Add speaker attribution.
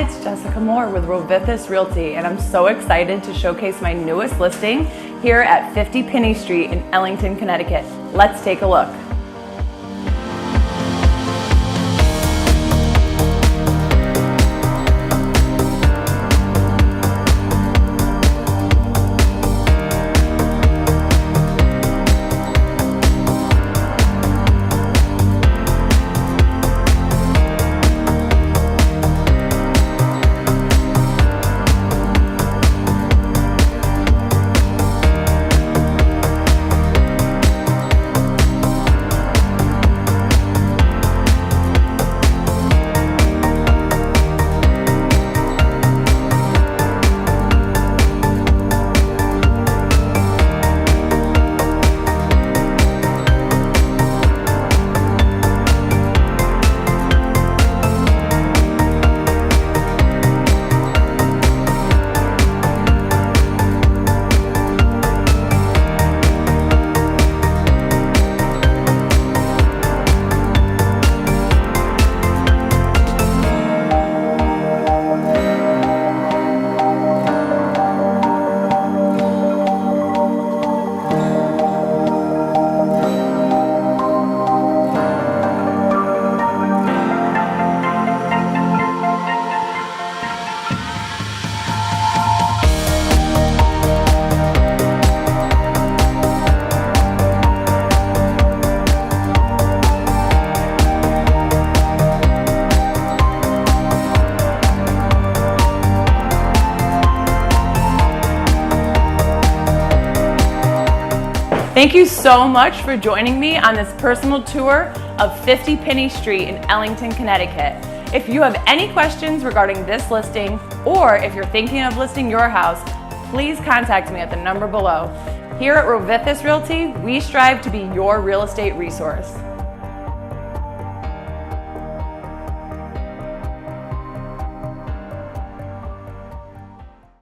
Speaker 1: Hi, it's Jessica Moore with Rovithis Realty, and I'm so excited to showcase my newest listing here at 50 Pinney Street in Ellington, Connecticut. Let's take a look. Thank you so much for joining me on this personal tour of 50 Pinney Street in Ellington, Connecticut. If you have any questions regarding this listing, or if you're thinking of listing your house, please contact me at the number below. Here at Rovithis Realty, we strive to be your real estate resource.